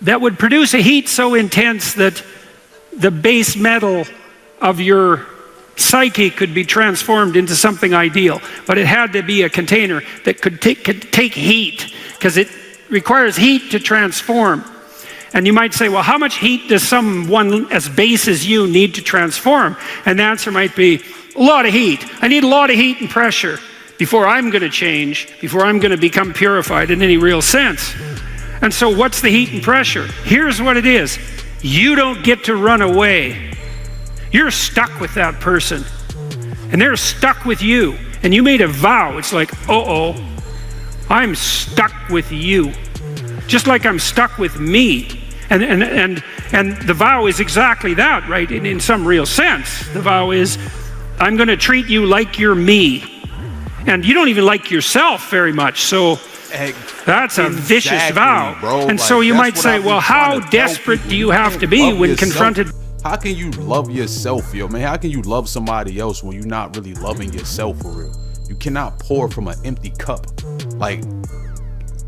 that would produce a heat so intense that the base metal of your psyche could be transformed into something ideal. But it had to be a container that could take heat, because it requires heat to transform. And you might say, well, how much heat does someone as base as you need to transform? And the answer might be, a lot of heat. I need a lot of heat and pressure before I'm going to change, before I'm going to become purified in any real sense. And so what's the heat and pressure? Here's what it is. You don't get to run away. You're stuck with that person. And they're stuck with you. And you made a vow. It's like, uh-oh, I'm stuck with you. Just like I'm stuck with me. And the vow is exactly that, right? In some real sense. The vow is, I'm going to treat you like you're me. And you don't even like yourself very much. So that's a vicious vow. Bro. And so you might say, well, how desperate do you have to be when confronted? How can you love yourself, yo, man? How can you love somebody else when you're not really loving yourself for real? You cannot pour from an empty cup. Like,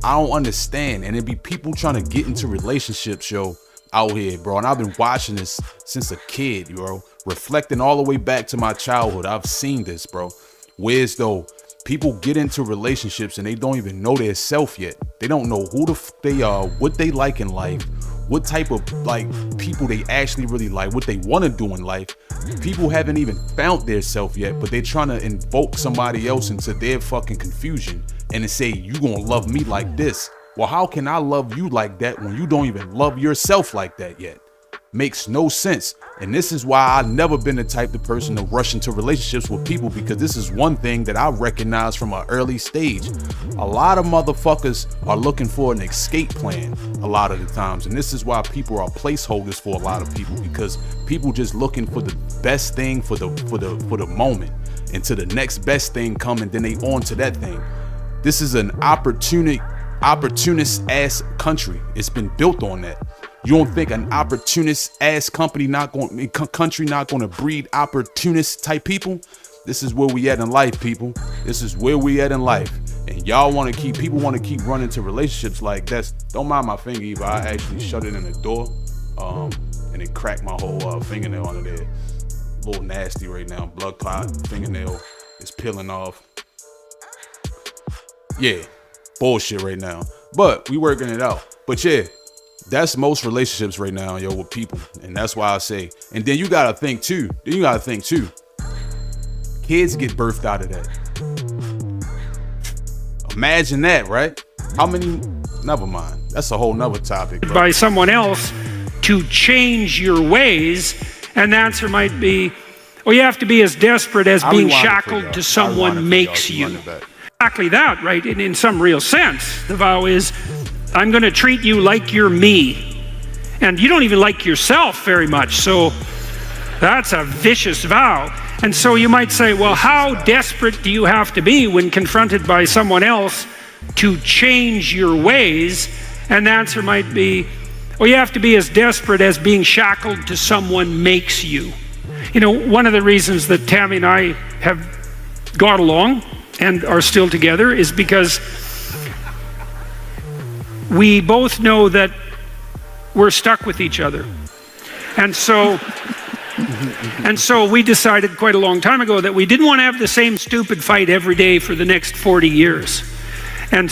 I don't understand. And it be people trying to get into relationships, yo, out here, bro. And I've been watching this since a kid, bro. Reflecting all the way back to my childhood. I've seen this, bro. Whereas though people get into relationships and they don't even know their self yet. They don't know who the f they are, what they like in life, what type of like people they actually really like, what they want to do in life. People haven't even found their self yet, but they're trying to invoke somebody else into their fucking confusion and to say, you gonna love me like this. Well, how can I love you like that when you don't even love yourself like that yet? Makes no sense. And this is why I've never been the type of person to rush into relationships with people, because this is one thing that I recognize from an early stage. A lot of motherfuckers are looking for an escape plan a lot of the times. And this is why people are placeholders for a lot of people, because people just looking for the best thing for the moment, and to the next best thing come, and then they on to that thing. This is an opportunist ass country. It's been built on that. You don't think an opportunist ass country not going to breed opportunist type people? This is where we at in life, people. This is where we at in life. And y'all want to people want to keep running to relationships like that. Don't mind my finger, Eva. I actually shut it in the door, and it cracked my whole fingernail under there. A little nasty right now. Blood clot, fingernail is peeling off. Yeah, bullshit right now. But we working it out. But yeah. That's most relationships right now, yo, with people. And that's why I say, and then you gotta think too. Kids get birthed out of that. Imagine that, right? How many? Never mind. That's a whole nother topic, bro. By someone else to change your ways. And the answer might be, well, you have to be as desperate as being shackled to someone makes you. Exactly that, right? In some real sense. The vow is, I'm going to treat you like you're me. And you don't even like yourself very much. So that's a vicious vow. And so you might say, well, how desperate do you have to be when confronted by someone else to change your ways? And the answer might be, well, you have to be as desperate as being shackled to someone makes you. You know, one of the reasons that Tammy and I have got along and are still together is because we both know that we're stuck with each other. And so we decided quite a long time ago that we didn't want to have the same stupid fight every day for the next 40 years. And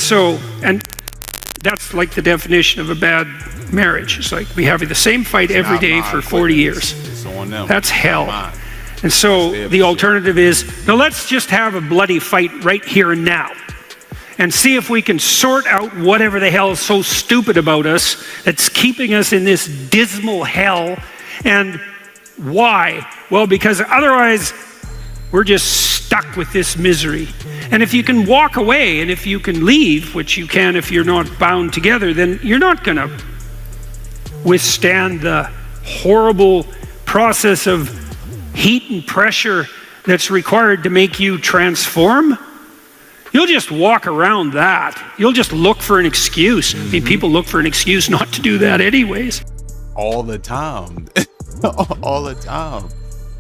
that's like the definition of a bad marriage. It's like we have the same fight every day for 40 years. That's hell. And so the alternative is, no, let's just have a bloody fight right here and now. And see if we can sort out whatever the hell is so stupid about us that's keeping us in this dismal hell. And why? Well, because otherwise we're just stuck with this misery. And if you can walk away and if you can leave, which you can if you're not bound together, then you're not going to withstand the horrible process of heat and pressure that's required to make you transform. You'll just walk around that. You'll just look for an excuse. I mean, people look for an excuse not to do that anyways. All the time. All the time.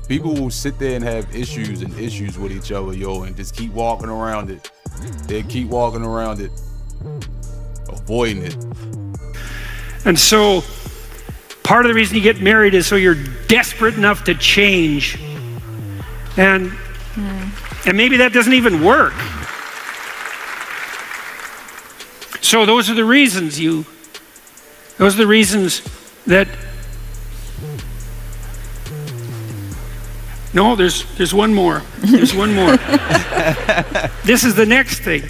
People will sit there and have issues with each other, yo, and just keep walking around it. They keep walking around it, avoiding it. And so part of the reason you get married is so you're desperate enough to change. And maybe that doesn't even work. So those are the reasons that, no, there's one more. There's one more. This is the next thing.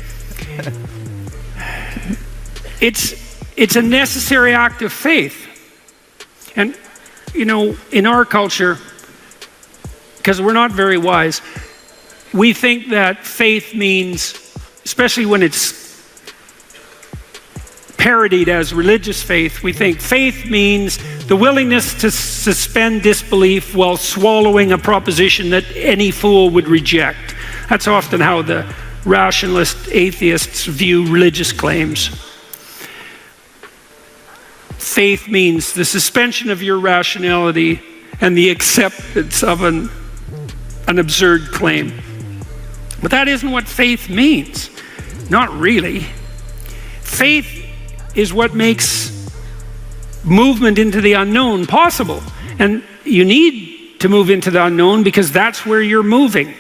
It's a necessary act of faith. And, you know, in our culture, because we're not very wise, we think that faith means, especially when it's parodied as religious faith, we think faith means the willingness to suspend disbelief while swallowing a proposition that any fool would reject. That's often how the rationalist atheists view religious claims. Faith means the suspension of your rationality and the acceptance of an absurd claim. But that isn't what faith means. Not really. Faith is what makes movement into the unknown possible. And you need to move into the unknown because that's where you're moving.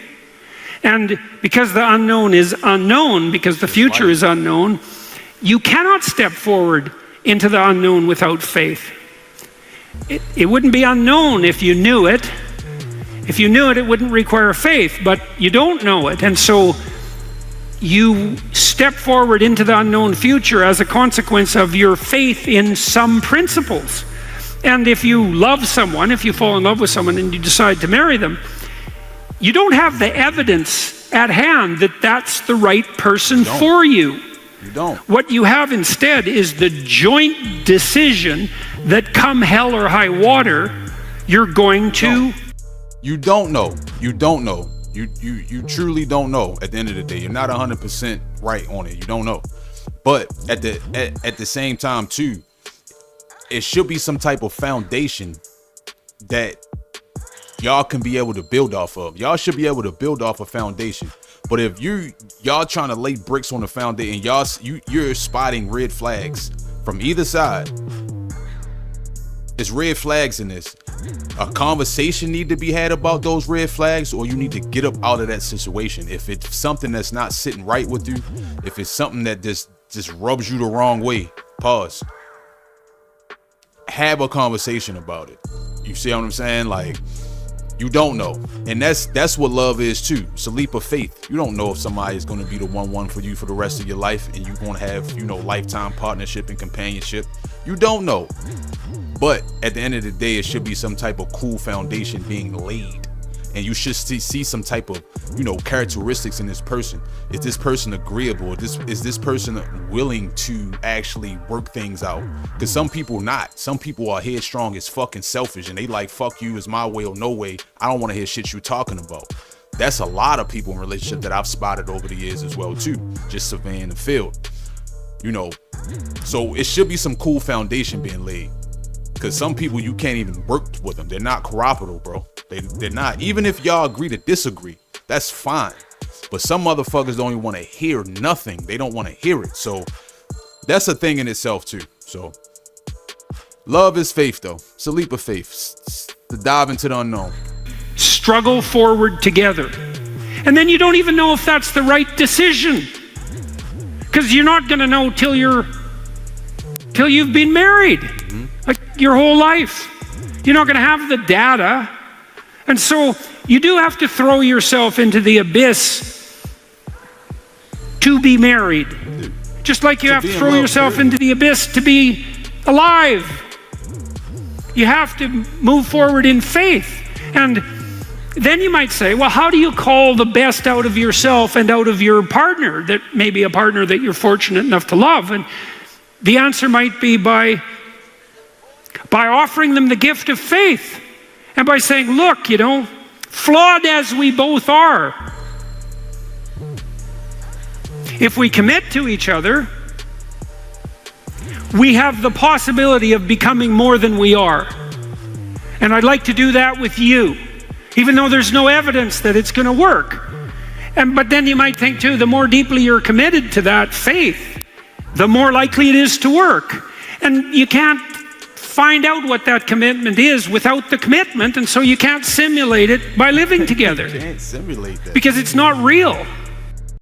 And because the unknown is unknown, because the future is unknown, you cannot step forward into the unknown without faith. It wouldn't be unknown if you knew it. If you knew it, it wouldn't require faith, but you don't know it. And so you step forward into the unknown future as a consequence of your faith in some principles. And if you love someone, if you fall in love with someone and you decide to marry them, you don't have the evidence at hand that that's the right person for you. You don't. What you have instead is the joint decision that come hell or high water, you're going to... You don't know. You don't know. You truly don't know at the end of the day. You're not 100% right on it. You don't know. But at the same time too, it should be some type of foundation that y'all can be able to build off of. Y'all should be able to build off a foundation. But if y'all trying to lay bricks on the foundation, you're spotting red flags from either side. There's red flags in this. A conversation need to be had about those red flags, or you need to get up out of that situation. If it's something that's not sitting right with you, if it's something that just rubs you the wrong way, pause. Have a conversation about it. You see what I'm saying? Like, you don't know. And that's what love is too. It's a leap of faith. You don't know if somebody is going to be the one for you for the rest of your life, and you're going to have, lifetime partnership and companionship. You don't know. But at the end of the day, it should be some type of cool foundation being laid. And you should see some type of, characteristics in this person. Is this person agreeable? Is this person willing to actually work things out? Because some people not. Some people are headstrong as fucking selfish, and they like, fuck you, it's my way or no way. I don't want to hear shit you talking about. That's a lot of people in relationship that I've spotted over the years as well too. Just surveying the field. So it should be some cool foundation being laid. Because some people, you can't even work with them. They're not cooperative, bro. They're not. Even if y'all agree to disagree, that's fine. But some motherfuckers don't even want to hear nothing. They don't want to hear it. So that's a thing in itself too. So love is faith, though. It's a leap of faith. To dive into the unknown. Struggle forward together. And then you don't even know if that's the right decision. Because you're not going to know till you've been married. Mm-hmm. Like your whole life. You're not going to have the data. And so you do have to throw yourself into the abyss to be married. Just like you have to throw yourself into the abyss to be alive. You have to move forward in faith. And then you might say, well, how do you call the best out of yourself and out of your partner, that may be a partner that you're fortunate enough to love? And the answer might be by offering them the gift of faith, and by saying, look, flawed as we both are, if we commit to each other, we have the possibility of becoming more than we are. And I'd like to do that with you, even though there's no evidence that it's going to work. But then you might think too, the more deeply you're committed to that faith, the more likely it is to work. And you can't find out what that commitment is without the commitment, and so you can't simulate it by living together. You can't simulate that. Because it's not real.